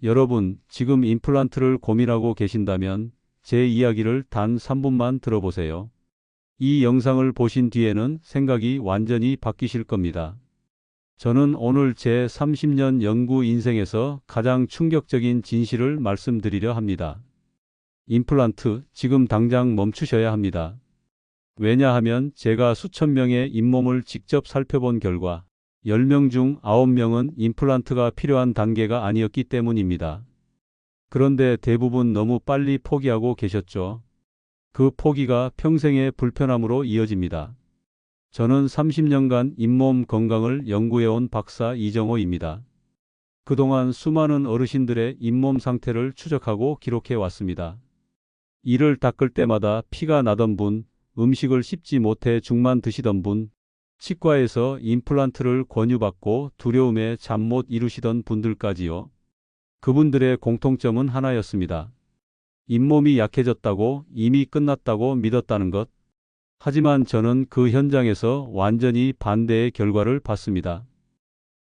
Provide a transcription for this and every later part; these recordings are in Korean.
여러분, 지금 임플란트를 고민하고 계신다면 제 이야기를 단 3분만 들어보세요. 이 영상을 보신 뒤에는 생각이 완전히 바뀌실 겁니다. 저는 오늘 제 30년 연구 인생에서 가장 충격적인 진실을 말씀드리려 합니다. 임플란트, 지금 당장 멈추셔야 합니다. 왜냐하면 제가 수천 명의 잇몸을 직접 살펴본 결과 10명 중 9명은 임플란트가 필요한 단계가 아니었기 때문입니다. 그런데 대부분 너무 빨리 포기하고 계셨죠. 그 포기가 평생의 불편함으로 이어집니다. 저는 30년간 잇몸 건강을 연구해온 박사 이정호입니다. 그동안 수많은 어르신들의 잇몸 상태를 추적하고 기록해 왔습니다. 이를 닦을 때마다 피가 나던 분, 음식을 씹지 못해 죽만 드시던 분, 치과에서 임플란트를 권유받고 두려움에 잠 못 이루시던 분들까지요. 그분들의 공통점은 하나였습니다. 잇몸이 약해졌다고, 이미 끝났다고 믿었다는 것. 하지만 저는 그 현장에서 완전히 반대의 결과를 봤습니다.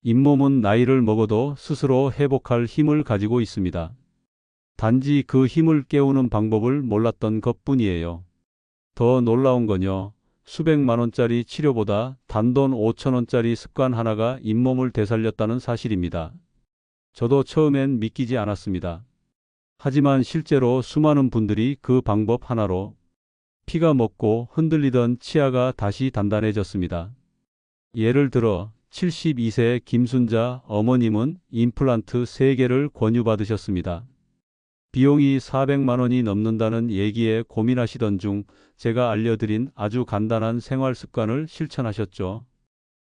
잇몸은 나이를 먹어도 스스로 회복할 힘을 가지고 있습니다. 단지 그 힘을 깨우는 방법을 몰랐던 것뿐이에요. 더 놀라운 건요. 수백만 원짜리 치료보다 단돈 5천 원짜리 습관 하나가 잇몸을 되살렸다는 사실입니다. 저도 처음엔 믿기지 않았습니다. 하지만 실제로 수많은 분들이 그 방법 하나로 피가 먹고 흔들리던 치아가 다시 단단해졌습니다. 예를 들어 72세 김순자 어머님은 임플란트 3개를 권유받으셨습니다. 비용이 400만 원이 넘는다는 얘기에 고민하시던 중 제가 알려드린 아주 간단한 생활 습관을 실천하셨죠.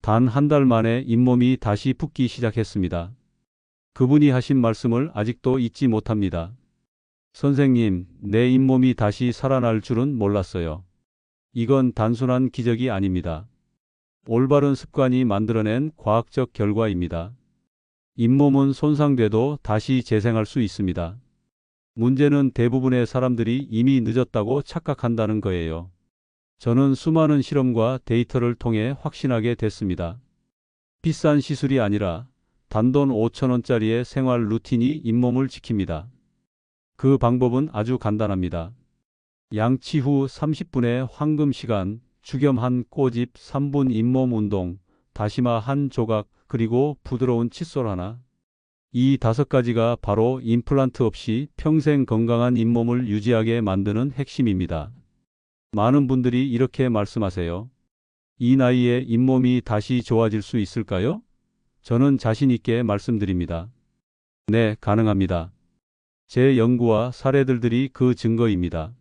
단 한 달 만에 잇몸이 다시 붓기 시작했습니다. 그분이 하신 말씀을 아직도 잊지 못합니다. 선생님, 내 잇몸이 다시 살아날 줄은 몰랐어요. 이건 단순한 기적이 아닙니다. 올바른 습관이 만들어낸 과학적 결과입니다. 잇몸은 손상돼도 다시 재생할 수 있습니다. 문제는 대부분의 사람들이 이미 늦었다고 착각한다는 거예요. 저는 수많은 실험과 데이터를 통해 확신하게 됐습니다. 비싼 시술이 아니라 단돈 5천 원짜리의 생활 루틴이 잇몸을 지킵니다. 그 방법은 아주 간단합니다. 양치 후 30분의 황금 시간, 죽염 한 꼬집, 3분 잇몸 운동, 다시마 한 조각, 그리고 부드러운 칫솔 하나. 이 5가지가 바로 임플란트 없이 평생 건강한 잇몸을 유지하게 만드는 핵심입니다. 많은 분들이 이렇게 말씀하세요. 이 나이에 잇몸이 다시 좋아질 수 있을까요? 저는 자신 있게 말씀드립니다. 네, 가능합니다. 제 연구와 사례들이 그 증거입니다.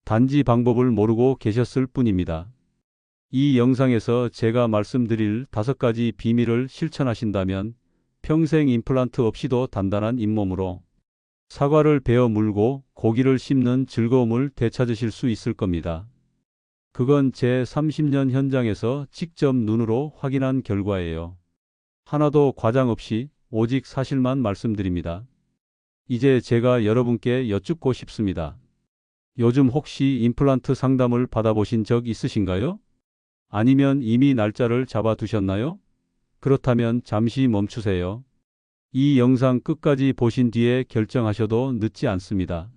단지 방법을 모르고 계셨을 뿐입니다. 이 영상에서 제가 말씀드릴 5가지 비밀을 실천하신다면 평생 임플란트 없이도 단단한 잇몸으로 사과를 베어 물고 고기를 씹는 즐거움을 되찾으실 수 있을 겁니다. 그건 제 30년 현장에서 직접 눈으로 확인한 결과예요. 하나도 과장 없이 오직 사실만 말씀드립니다. 이제 제가 여러분께 여쭙고 싶습니다. 요즘 혹시 임플란트 상담을 받아보신 적 있으신가요? 아니면 이미 날짜를 잡아두셨나요? 그렇다면 잠시 멈추세요. 이 영상 끝까지 보신 뒤에 결정하셔도 늦지 않습니다.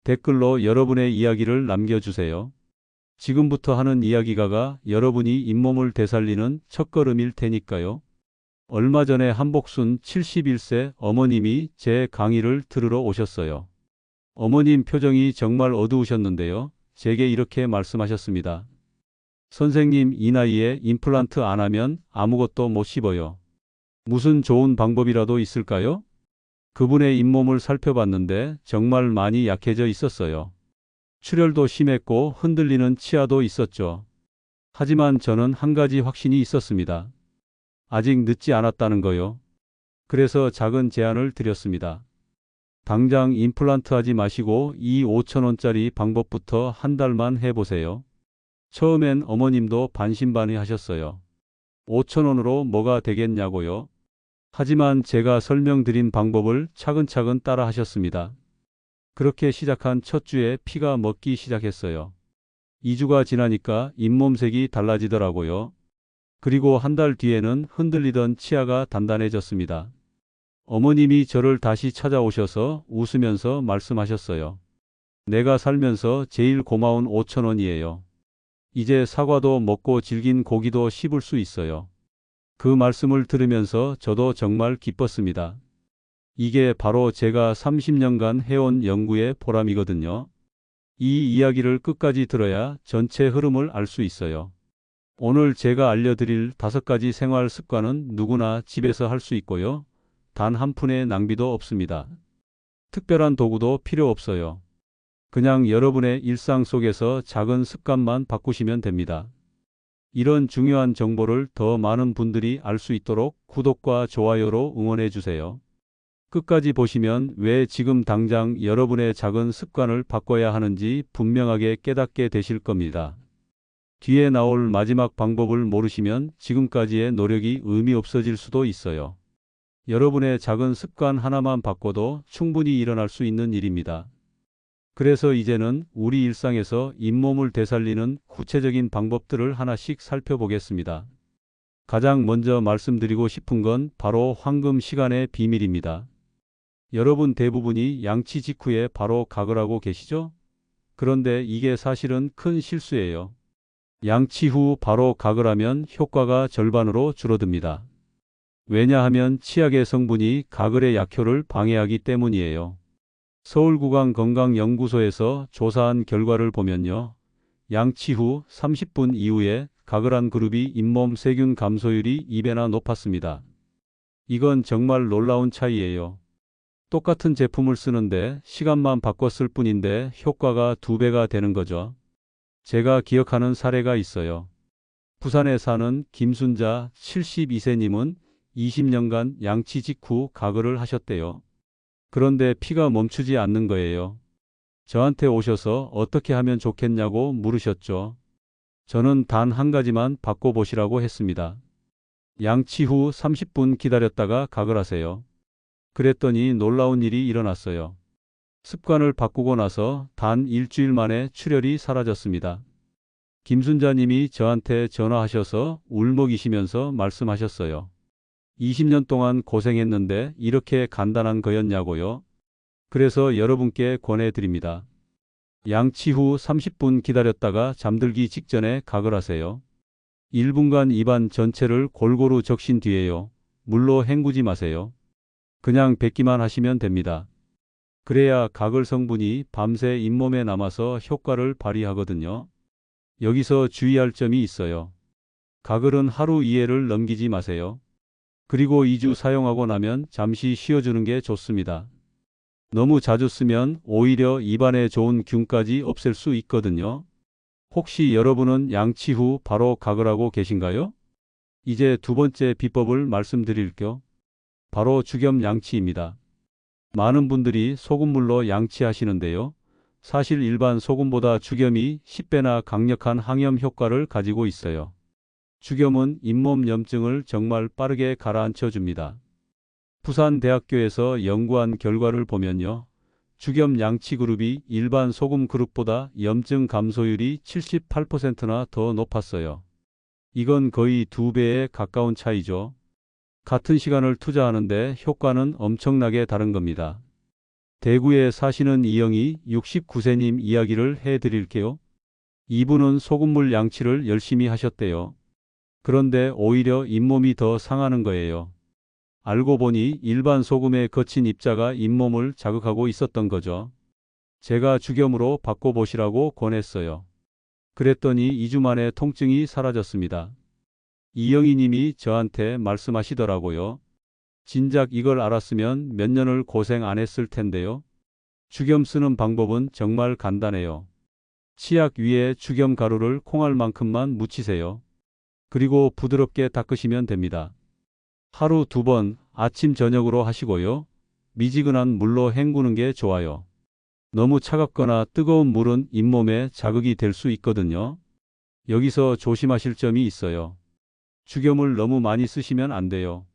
댓글로 여러분의 이야기를 남겨주세요. 지금부터 하는 이야기가 여러분이 잇몸을 되살리는 첫걸음일 테니까요. 얼마 전에 한복순 71세 어머님이 제 강의를 들으러 오셨어요. 어머님 표정이 정말 어두우셨는데요. 제게 이렇게 말씀하셨습니다. 선생님, 이 나이에 임플란트 안 하면 아무것도 못 씹어요. 무슨 좋은 방법이라도 있을까요? 그분의 잇몸을 살펴봤는데 정말 많이 약해져 있었어요. 출혈도 심했고 흔들리는 치아도 있었죠. 하지만 저는 한 가지 확신이 있었습니다. 아직 늦지 않았다는 거요. 그래서 작은 제안을 드렸습니다. 당장 임플란트 하지 마시고 이 5천 원짜리 방법부터 한 달만 해보세요. 처음엔 어머님도 반신반의하셨어요. 5천 원으로 뭐가 되겠냐고요. 하지만 제가 설명드린 방법을 차근차근 따라 하셨습니다. 그렇게 시작한 첫 주에 피가 먹기 시작했어요. 2주가 지나니까 잇몸색이 달라지더라고요. 그리고 한 달 뒤에는 흔들리던 치아가 단단해졌습니다. 어머님이 저를 다시 찾아오셔서 웃으면서 말씀하셨어요. 내가 살면서 제일 고마운 5천 원이에요. 이제 사과도 먹고 질긴 고기도 씹을 수 있어요. 그 말씀을 들으면서 저도 정말 기뻤습니다. 이게 바로 제가 30년간 해온 연구의 보람이거든요. 이 이야기를 끝까지 들어야 전체 흐름을 알 수 있어요. 오늘 제가 알려드릴 5가지 생활 습관은 누구나 집에서 할 수 있고요. 단 한 푼의 낭비도 없습니다. 특별한 도구도 필요 없어요. 그냥 여러분의 일상 속에서 작은 습관만 바꾸시면 됩니다. 이런 중요한 정보를 더 많은 분들이 알 수 있도록 구독과 좋아요로 응원해 주세요. 끝까지 보시면 왜 지금 당장 여러분의 작은 습관을 바꿔야 하는지 분명하게 깨닫게 되실 겁니다. 뒤에 나올 마지막 방법을 모르시면 지금까지의 노력이 의미 없어질 수도 있어요. 여러분의 작은 습관 하나만 바꿔도 충분히 일어날 수 있는 일입니다. 그래서 이제는 우리 일상에서 잇몸을 되살리는 구체적인 방법들을 하나씩 살펴보겠습니다. 가장 먼저 말씀드리고 싶은 건 바로 황금 시간의 비밀입니다. 여러분 대부분이 양치 직후에 바로 각을 하고 계시죠? 그런데 이게 사실은 큰 실수예요. 양치 후 바로 각을 하면 효과가 절반으로 줄어듭니다. 왜냐하면 치약의 성분이 가글의 약효를 방해하기 때문이에요. 서울구강건강연구소에서 조사한 결과를 보면요. 양치 후 30분 이후에 각을 한 그룹이 잇몸 세균 감소율이 2배나 높았습니다. 이건 정말 놀라운 차이예요. 똑같은 제품을 쓰는데 시간만 바꿨을 뿐인데 효과가 2배가 되는 거죠. 제가 기억하는 사례가 있어요. 부산에 사는 김순자 72세님은 20년간 양치 직후 가글을 하셨대요. 그런데 피가 멈추지 않는 거예요. 저한테 오셔서 어떻게 하면 좋겠냐고 물으셨죠. 저는 단 한 가지만 바꿔보시라고 했습니다. 양치 후 30분 기다렸다가 각을 하세요. 그랬더니 놀라운 일이 일어났어요. 습관을 바꾸고 나서 단 일주일 만에 출혈이 사라졌습니다. 김순자님이 저한테 전화하셔서 울먹이시면서 말씀하셨어요. 20년 동안 고생했는데 이렇게 간단한 거였냐고요? 그래서 여러분께 권해드립니다. 양치 후 30분 기다렸다가 잠들기 직전에 각을 하세요. 1분간 입안 전체를 골고루 적신 뒤에요. 물로 헹구지 마세요. 그냥 뱉기만 하시면 됩니다. 그래야 가글 성분이 밤새 잇몸에 남아서 효과를 발휘하거든요. 여기서 주의할 점이 있어요. 가글은 하루 이해를 넘기지 마세요. 그리고 2주 사용하고 나면 잠시 쉬어주는 게 좋습니다. 너무 자주 쓰면 오히려 입안에 좋은 균까지 없앨 수 있거든요. 혹시 여러분은 양치 후 바로 가글 하고 계신가요? 이제 2번째 비법을 말씀드릴게요. 바로 죽염 양치입니다. 많은 분들이 소금물로 양치하시는데요. 사실 일반 소금보다 죽염이 10배나 강력한 항염 효과를 가지고 있어요. 죽염은 잇몸 염증을 정말 빠르게 가라앉혀 줍니다. 부산대학교에서 연구한 결과를 보면요. 죽염 양치 그룹이 일반 소금 그룹보다 염증 감소율이 78%나 더 높았어요. 이건 거의 2배에 가까운 차이죠. 같은 시간을 투자하는데 효과는 엄청나게 다른 겁니다. 대구에 사시는 이영희 69세님 이야기를 해드릴게요. 이분은 소금물 양치를 열심히 하셨대요. 그런데 오히려 잇몸이 더 상하는 거예요. 알고 보니 일반 소금의 거친 입자가 잇몸을 자극하고 있었던 거죠. 제가 죽염으로 바꿔보시라고 권했어요. 그랬더니 2주 만에 통증이 사라졌습니다. 이영희 님이 저한테 말씀하시더라고요. 진작 이걸 알았으면 몇 년을 고생 안 했을 텐데요. 죽염 쓰는 방법은 정말 간단해요. 치약 위에 죽염 가루를 콩알만큼만 묻히세요. 그리고 부드럽게 닦으시면 됩니다. 하루 2번 아침 저녁으로 하시고요. 미지근한 물로 헹구는 게 좋아요. 너무 차갑거나 뜨거운 물은 잇몸에 자극이 될 수 있거든요. 여기서 조심하실 점이 있어요. 죽염을 너무 많이 쓰시면 안 돼요.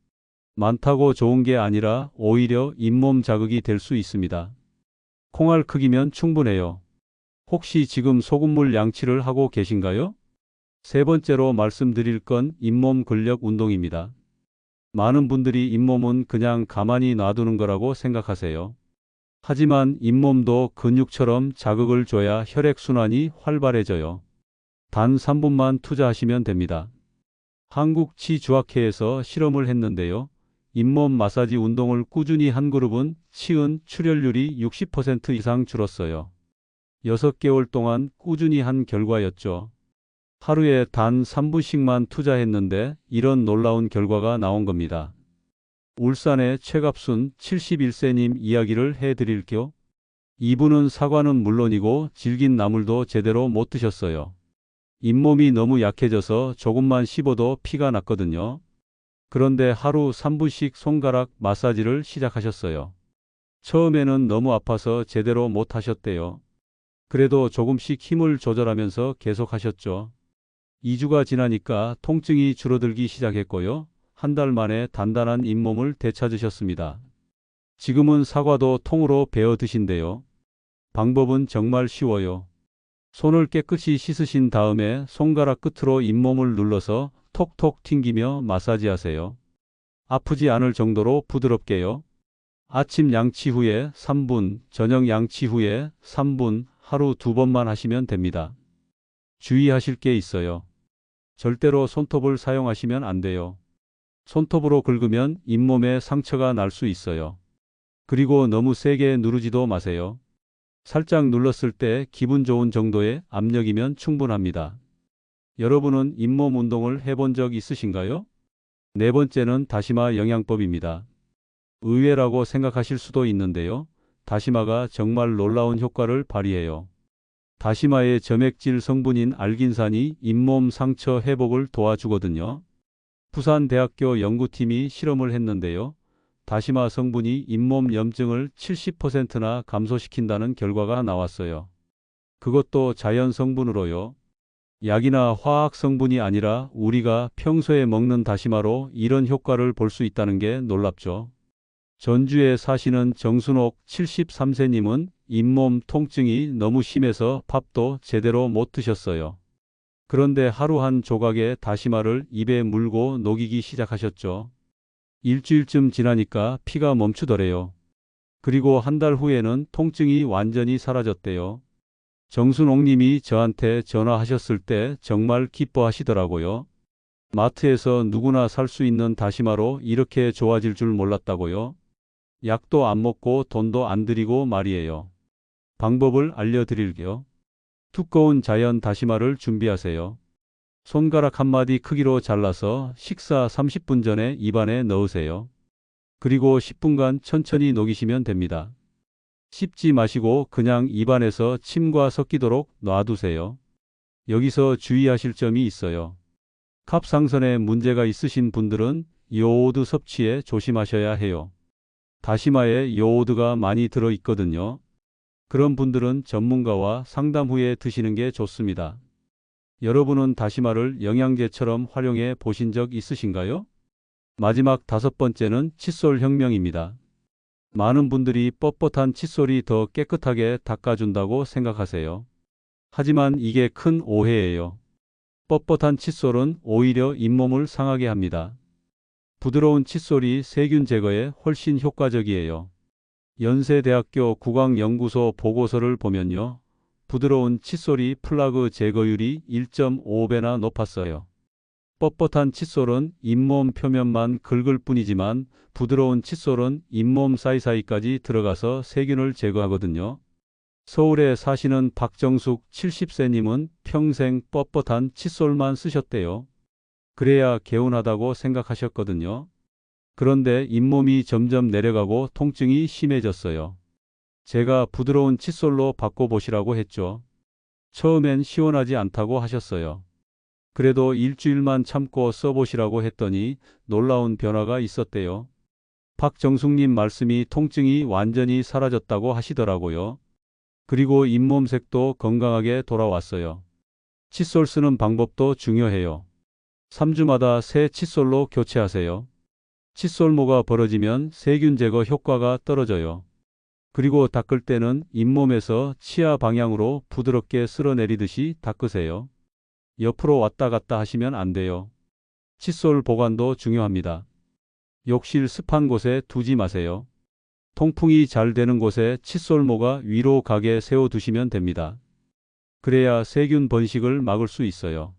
많다고 좋은 게 아니라 오히려 잇몸 자극이 될 수 있습니다. 콩알 크기면 충분해요. 혹시 지금 소금물 양치를 하고 계신가요? 3번째로 말씀드릴 건 잇몸 근력 운동입니다. 많은 분들이 잇몸은 그냥 가만히 놔두는 거라고 생각하세요. 하지만 잇몸도 근육처럼 자극을 줘야 혈액순환이 활발해져요. 단 3분만 투자하시면 됩니다. 한국치주학회에서 실험을 했는데요. 잇몸 마사지 운동을 꾸준히 한 그룹은 치은 출혈률이 60% 이상 줄었어요. 6개월 동안 꾸준히 한 결과였죠. 하루에 단 3분씩만 투자했는데 이런 놀라운 결과가 나온 겁니다. 울산의 최갑순 71세님 이야기를 해드릴게요. 이분은 사과는 물론이고 질긴 나물도 제대로 못 드셨어요. 잇몸이 너무 약해져서 조금만 씹어도 피가 났거든요. 그런데 하루 3분씩 손가락 마사지를 시작하셨어요. 처음에는 너무 아파서 제대로 못 하셨대요. 그래도 조금씩 힘을 조절하면서 계속 하셨죠. 2주가 지나니까 통증이 줄어들기 시작했고요. 한 달 만에 단단한 잇몸을 되찾으셨습니다. 지금은 사과도 통으로 베어 드신대요. 방법은 정말 쉬워요. 손을 깨끗이 씻으신 다음에 손가락 끝으로 잇몸을 눌러서 톡톡 튕기며 마사지하세요. 아프지 않을 정도로 부드럽게요. 아침 양치 후에 3분, 저녁 양치 후에 3분, 하루 2번만 하시면 됩니다. 주의하실 게 있어요. 절대로 손톱을 사용하시면 안 돼요. 손톱으로 긁으면 잇몸에 상처가 날 수 있어요. 그리고 너무 세게 누르지도 마세요. 살짝 눌렀을 때 기분 좋은 정도의 압력이면 충분합니다. 여러분은 잇몸 운동을 해본 적 있으신가요? 네 번째는 다시마 영양법입니다. 의외라고 생각하실 수도 있는데요. 다시마가 정말 놀라운 효과를 발휘해요. 다시마의 점액질 성분인 알긴산이 잇몸 상처 회복을 도와주거든요. 부산대학교 연구팀이 실험을 했는데요. 다시마 성분이 잇몸 염증을 70%나 감소시킨다는 결과가 나왔어요. 그것도 자연 성분으로요. 약이나 화학 성분이 아니라 우리가 평소에 먹는 다시마로 이런 효과를 볼 수 있다는 게 놀랍죠. 전주에 사시는 정순옥 73세님은 잇몸 통증이 너무 심해서 밥도 제대로 못 드셨어요. 그런데 하루 한 조각의 다시마를 입에 물고 녹이기 시작하셨죠. 일주일쯤 지나니까 피가 멈추더래요. 그리고 한 달 후에는 통증이 완전히 사라졌대요. 정순옥님이 저한테 전화하셨을 때 정말 기뻐하시더라고요. 마트에서 누구나 살 수 있는 다시마로 이렇게 좋아질 줄 몰랐다고요. 약도 안 먹고 돈도 안 들이고 말이에요. 방법을 알려드릴게요. 두꺼운 자연 다시마를 준비하세요. 손가락 한 마디 크기로 잘라서 식사 30분 전에 입안에 넣으세요. 그리고 10분간 천천히 녹이시면 됩니다. 씹지 마시고 그냥 입안에서 침과 섞이도록 놔두세요. 여기서 주의하실 점이 있어요. 갑상선에 문제가 있으신 분들은 요오드 섭취에 조심하셔야 해요. 다시마에 요오드가 많이 들어 있거든요. 그런 분들은 전문가와 상담 후에 드시는 게 좋습니다. 여러분은 다시마를 영양제처럼 활용해 보신 적 있으신가요? 마지막 5번째는 칫솔 혁명입니다. 많은 분들이 뻣뻣한 칫솔이 더 깨끗하게 닦아준다고 생각하세요. 하지만 이게 큰 오해예요. 뻣뻣한 칫솔은 오히려 잇몸을 상하게 합니다. 부드러운 칫솔이 세균 제거에 훨씬 효과적이에요. 연세대학교 국악연구소 보고서를 보면요. 부드러운 칫솔이 플라그 제거율이 1.5배나 높았어요. 뻣뻣한 칫솔은 잇몸 표면만 긁을 뿐이지만 부드러운 칫솔은 잇몸 사이사이까지 들어가서 세균을 제거하거든요. 서울에 사시는 박정숙 70세님은 평생 뻣뻣한 칫솔만 쓰셨대요. 그래야 개운하다고 생각하셨거든요. 그런데 잇몸이 점점 내려가고 통증이 심해졌어요. 제가 부드러운 칫솔로 바꿔보시라고 했죠. 처음엔 시원하지 않다고 하셨어요. 그래도 일주일만 참고 써보시라고 했더니 놀라운 변화가 있었대요. 박정숙님 말씀이 통증이 완전히 사라졌다고 하시더라고요. 그리고 잇몸색도 건강하게 돌아왔어요. 칫솔 쓰는 방법도 중요해요. 3주마다 새 칫솔로 교체하세요. 칫솔모가 벌어지면 세균 제거 효과가 떨어져요. 그리고 닦을 때는 잇몸에서 치아 방향으로 부드럽게 쓸어내리듯이 닦으세요. 옆으로 왔다 갔다 하시면 안 돼요. 칫솔 보관도 중요합니다. 욕실 습한 곳에 두지 마세요. 통풍이 잘 되는 곳에 칫솔모가 위로 가게 세워두시면 됩니다. 그래야 세균 번식을 막을 수 있어요.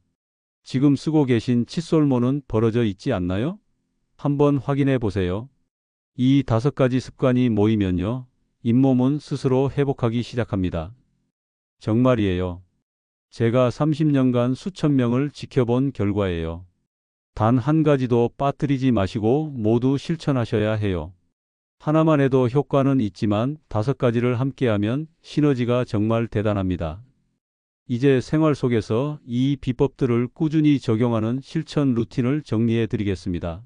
지금 쓰고 계신 칫솔모는 벌어져 있지 않나요? 한번 확인해 보세요. 이 5가지 습관이 모이면요, 잇몸은 스스로 회복하기 시작합니다. 정말이에요. 제가 30년간 수천 명을 지켜본 결과예요. 단 한 가지도 빠뜨리지 마시고 모두 실천하셔야 해요. 하나만 해도 효과는 있지만 5가지를 함께하면 시너지가 정말 대단합니다. 이제 생활 속에서 이 비법들을 꾸준히 적용하는 실천 루틴을 정리해 드리겠습니다.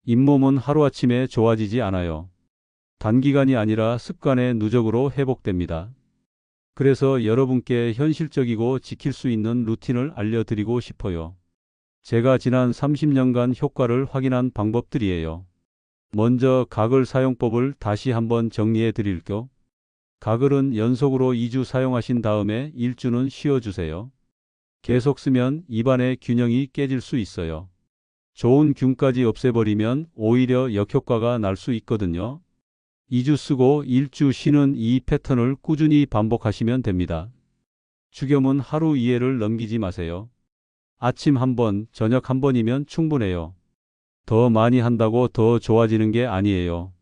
잇몸은 하루아침에 좋아지지 않아요. 단기간이 아니라 습관의 누적으로 회복됩니다. 그래서 여러분께 현실적이고 지킬 수 있는 루틴을 알려드리고 싶어요. 제가 지난 30년간 효과를 확인한 방법들이에요. 먼저 가글 사용법을 다시 한번 정리해 드릴게요. 가글은 연속으로 2주 사용하신 다음에 1주는 쉬어주세요. 계속 쓰면 입안의 균형이 깨질 수 있어요. 좋은 균까지 없애버리면 오히려 역효과가 날 수 있거든요. 2주 쓰고 1주 쉬는 이 패턴을 꾸준히 반복하시면 됩니다. 죽염은 하루 이해를 넘기지 마세요. 아침 한 번, 저녁 한 번이면 충분해요. 더 많이 한다고 더 좋아지는 게 아니에요.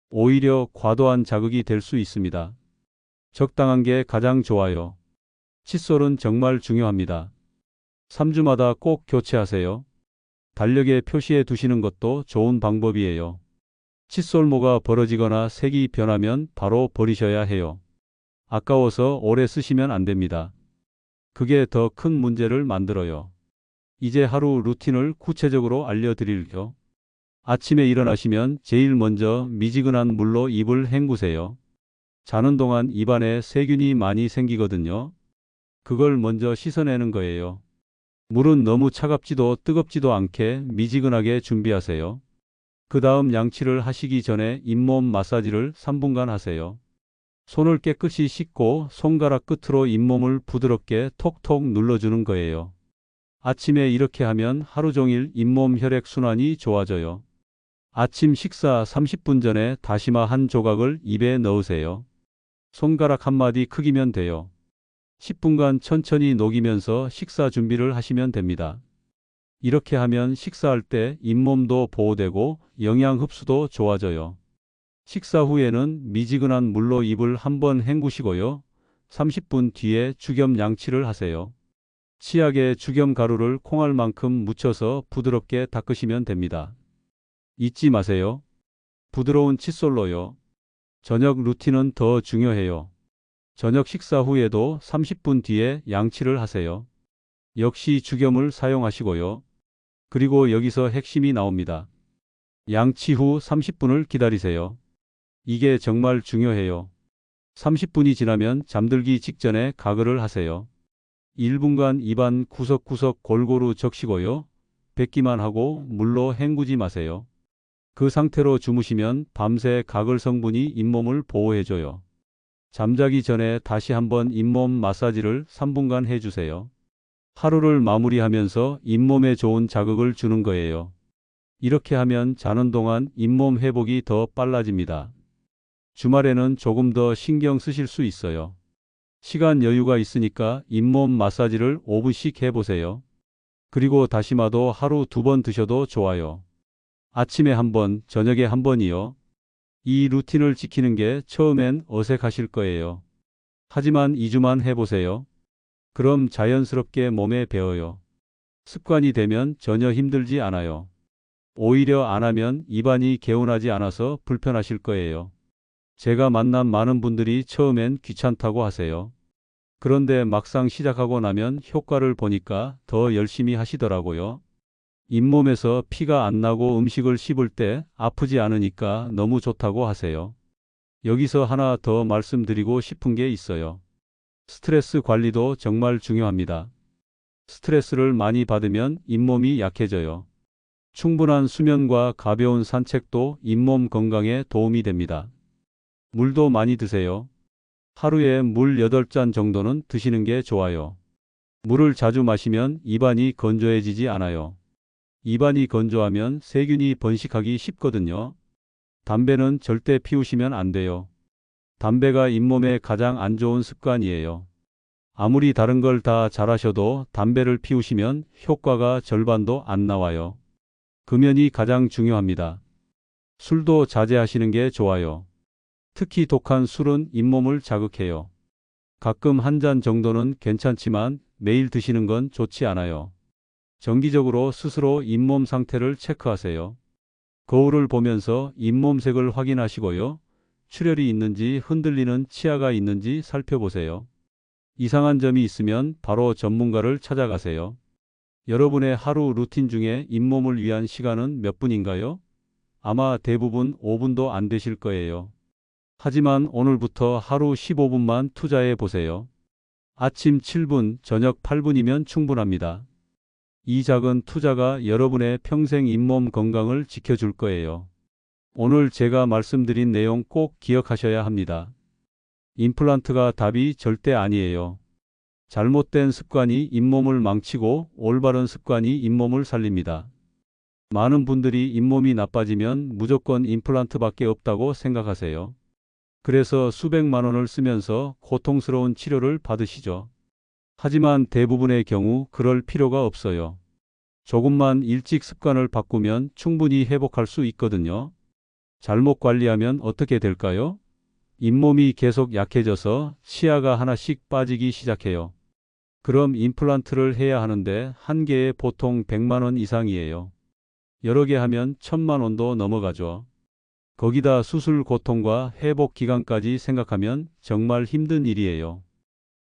오히려 과도한 자극이 될 수 있습니다. 적당한 게 가장 좋아요. 칫솔은 정말 중요합니다. 3주마다 꼭 교체하세요. 달력에 표시해 두시는 것도 좋은 방법이에요. 칫솔모가 벌어지거나 색이 변하면 바로 버리셔야 해요. 아까워서 오래 쓰시면 안 됩니다. 그게 더 큰 문제를 만들어요. 이제 하루 루틴을 구체적으로 알려드릴게요. 아침에 일어나시면 제일 먼저 미지근한 물로 입을 헹구세요. 자는 동안 입안에 세균이 많이 생기거든요. 그걸 먼저 씻어내는 거예요. 물은 너무 차갑지도 뜨겁지도 않게 미지근하게 준비하세요. 그 다음 양치를 하시기 전에 잇몸 마사지를 3분간 하세요. 손을 깨끗이 씻고 손가락 끝으로 잇몸을 부드럽게 톡톡 눌러주는 거예요. 아침에 이렇게 하면 하루 종일 잇몸 혈액순환이 좋아져요. 아침 식사 30분 전에 다시마 한 조각을 입에 넣으세요. 손가락 한 마디 크기면 돼요. 10분간 천천히 녹이면서 식사 준비를 하시면 됩니다. 이렇게 하면 식사할 때 잇몸도 보호되고 영양 흡수도 좋아져요. 식사 후에는 미지근한 물로 입을 한번 헹구시고요. 30분 뒤에 죽염 양치를 하세요. 치약에 죽염 가루를 콩알만큼 묻혀서 부드럽게 닦으시면 됩니다. 잊지 마세요. 부드러운 칫솔로요. 저녁 루틴은 더 중요해요. 저녁 식사 후에도 30분 뒤에 양치를 하세요. 역시 죽염을 사용하시고요. 그리고 여기서 핵심이 나옵니다. 양치 후 30분을 기다리세요. 이게 정말 중요해요. 30분이 지나면 잠들기 직전에 가글을 하세요. 1분간 입안 구석구석 골고루 적시고요. 뱉기만 하고 물로 헹구지 마세요. 그 상태로 주무시면 밤새 가글 성분이 잇몸을 보호해줘요. 잠자기 전에 다시 한번 잇몸 마사지를 3분간 해주세요. 하루를 마무리하면서 잇몸에 좋은 자극을 주는 거예요. 이렇게 하면 자는 동안 잇몸 회복이 더 빨라집니다. 주말에는 조금 더 신경 쓰실 수 있어요. 시간 여유가 있으니까 잇몸 마사지를 5분씩 해보세요. 그리고 다시마도 하루 2번 드셔도 좋아요. 아침에 한 번, 저녁에 한 번이요. 이 루틴을 지키는 게 처음엔 어색하실 거예요. 하지만 2주만 해보세요. 그럼 자연스럽게 몸에 배어요. 습관이 되면 전혀 힘들지 않아요. 오히려 안 하면 입안이 개운하지 않아서 불편하실 거예요. 제가 만난 많은 분들이 처음엔 귀찮다고 하세요. 그런데 막상 시작하고 나면 효과를 보니까 더 열심히 하시더라고요. 잇몸에서 피가 안 나고 음식을 씹을 때 아프지 않으니까 너무 좋다고 하세요. 여기서 하나 더 말씀드리고 싶은 게 있어요. 스트레스 관리도 정말 중요합니다. 스트레스를 많이 받으면 잇몸이 약해져요. 충분한 수면과 가벼운 산책도 잇몸 건강에 도움이 됩니다. 물도 많이 드세요. 하루에 물 8잔 정도는 드시는 게 좋아요. 물을 자주 마시면 입안이 건조해지지 않아요. 입안이 건조하면 세균이 번식하기 쉽거든요. 담배는 절대 피우시면 안 돼요. 담배가 잇몸에 가장 안 좋은 습관이에요. 아무리 다른 걸 다 잘하셔도 담배를 피우시면 효과가 절반도 안 나와요. 금연이 가장 중요합니다. 술도 자제하시는 게 좋아요. 특히 독한 술은 잇몸을 자극해요. 가끔 한 잔 정도는 괜찮지만 매일 드시는 건 좋지 않아요. 정기적으로 스스로 잇몸 상태를 체크하세요. 거울을 보면서 잇몸색을 확인하시고요. 출혈이 있는지 흔들리는 치아가 있는지 살펴보세요. 이상한 점이 있으면 바로 전문가를 찾아가세요. 여러분의 하루 루틴 중에 잇몸을 위한 시간은 몇 분인가요? 아마 대부분 5분도 안 되실 거예요. 하지만 오늘부터 하루 15분만 투자해 보세요. 아침 7분, 저녁 8분이면 충분합니다. 이 작은 투자가 여러분의 평생 잇몸 건강을 지켜줄 거예요. 오늘 제가 말씀드린 내용 꼭 기억하셔야 합니다. 임플란트가 답이 절대 아니에요. 잘못된 습관이 잇몸을 망치고 올바른 습관이 잇몸을 살립니다. 많은 분들이 잇몸이 나빠지면 무조건 임플란트밖에 없다고 생각하세요. 그래서 수백만 원을 쓰면서 고통스러운 치료를 받으시죠. 하지만 대부분의 경우 그럴 필요가 없어요. 조금만 일찍 습관을 바꾸면 충분히 회복할 수 있거든요. 잘못 관리하면 어떻게 될까요? 잇몸이 계속 약해져서 치아가 하나씩 빠지기 시작해요. 그럼 임플란트를 해야 하는데 한 개에 보통 100만 원 이상이에요. 여러 개 하면 1000만 원도 넘어가죠. 거기다 수술 고통과 회복 기간까지 생각하면 정말 힘든 일이에요.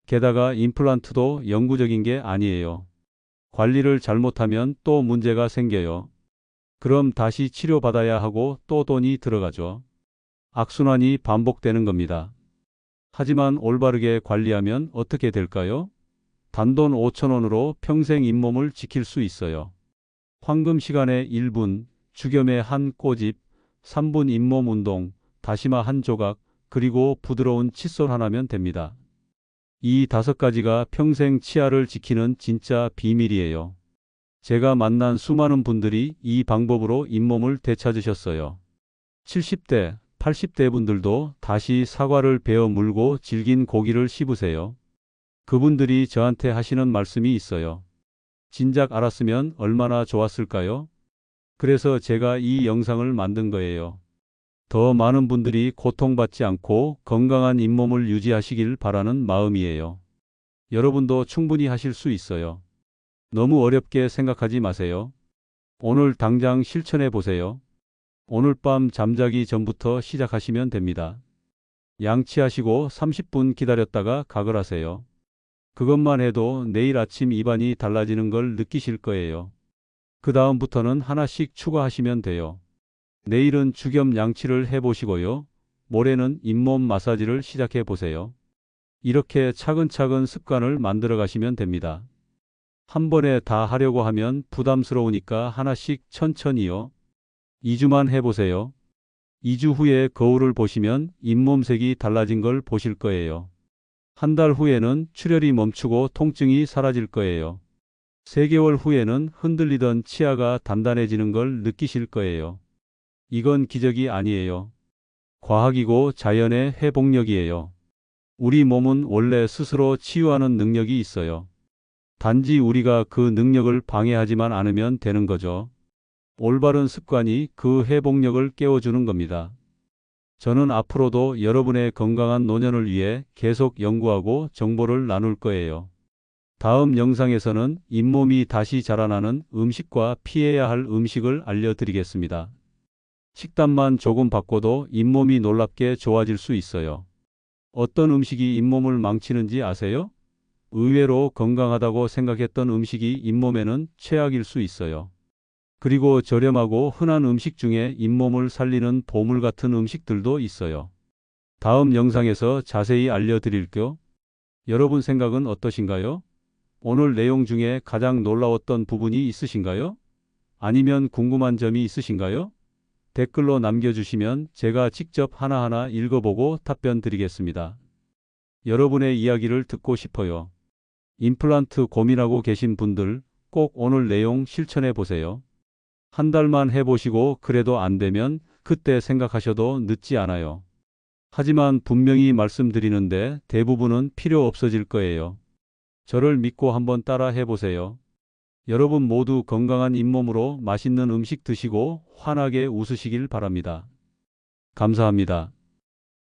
게다가 임플란트도 영구적인 게 아니에요. 관리를 잘못하면 또 문제가 생겨요. 그럼 다시 치료받아야 하고 또 돈이 들어가죠. 악순환이 반복되는 겁니다. 하지만 올바르게 관리하면 어떻게 될까요? 단돈 5,000원으로 평생 잇몸을 지킬 수 있어요. 황금 시간에 1분, 죽염의 한 꼬집, 3분 잇몸 운동, 다시마 한 조각, 그리고 부드러운 칫솔 하나면 됩니다. 이 5가지가 평생 치아를 지키는 진짜 비밀이에요. 제가 만난 수많은 분들이 이 방법으로 잇몸을 되찾으셨어요. 70대, 80대 분들도 다시 사과를 베어 물고 질긴 고기를 씹으세요. 그분들이 저한테 하시는 말씀이 있어요. 진작 알았으면 얼마나 좋았을까요? 그래서 제가 이 영상을 만든 거예요. 더 많은 분들이 고통받지 않고 건강한 잇몸을 유지하시길 바라는 마음이에요. 여러분도 충분히 하실 수 있어요. 너무 어렵게 생각하지 마세요. 오늘 당장 실천해 보세요. 오늘 밤 잠자기 전부터 시작하시면 됩니다. 양치하시고 30분 기다렸다가 각을 하세요. 그것만 해도 내일 아침 입안이 달라지는 걸 느끼실 거예요. 그 다음부터는 하나씩 추가하시면 돼요. 내일은 죽염 양치를 해보시고요. 모레는 잇몸 마사지를 시작해 보세요. 이렇게 차근차근 습관을 만들어 가시면 됩니다. 한 번에 다 하려고 하면 부담스러우니까 하나씩 천천히요. 2주만 해보세요. 2주 후에 거울을 보시면 잇몸색이 달라진 걸 보실 거예요. 한 달 후에는 출혈이 멈추고 통증이 사라질 거예요. 3개월 후에는 흔들리던 치아가 단단해지는 걸 느끼실 거예요. 이건 기적이 아니에요. 과학이고 자연의 회복력이에요. 우리 몸은 원래 스스로 치유하는 능력이 있어요. 단지 우리가 그 능력을 방해하지만 않으면 되는 거죠. 올바른 습관이 그 회복력을 깨워주는 겁니다. 저는 앞으로도 여러분의 건강한 노년을 위해 계속 연구하고 정보를 나눌 거예요. 다음 영상에서는 잇몸이 다시 자라나는 음식과 피해야 할 음식을 알려드리겠습니다. 식단만 조금 바꿔도 잇몸이 놀랍게 좋아질 수 있어요. 어떤 음식이 잇몸을 망치는지 아세요? 의외로 건강하다고 생각했던 음식이 잇몸에는 최악일 수 있어요. 그리고 저렴하고 흔한 음식 중에 잇몸을 살리는 보물 같은 음식들도 있어요. 다음 영상에서 자세히 알려드릴게요. 여러분 생각은 어떠신가요? 오늘 내용 중에 가장 놀라웠던 부분이 있으신가요? 아니면 궁금한 점이 있으신가요? 댓글로 남겨주시면 제가 직접 하나하나 읽어보고 답변 드리겠습니다. 여러분의 이야기를 듣고 싶어요. 임플란트 고민하고 계신 분들 꼭 오늘 내용 실천해 보세요. 한 달만 해보시고 그래도 안 되면 그때 생각하셔도 늦지 않아요. 하지만 분명히 말씀드리는데 대부분은 필요 없어질 거예요. 저를 믿고 한번 따라 해보세요. 여러분 모두 건강한 잇몸으로 맛있는 음식 드시고 환하게 웃으시길 바랍니다. 감사합니다.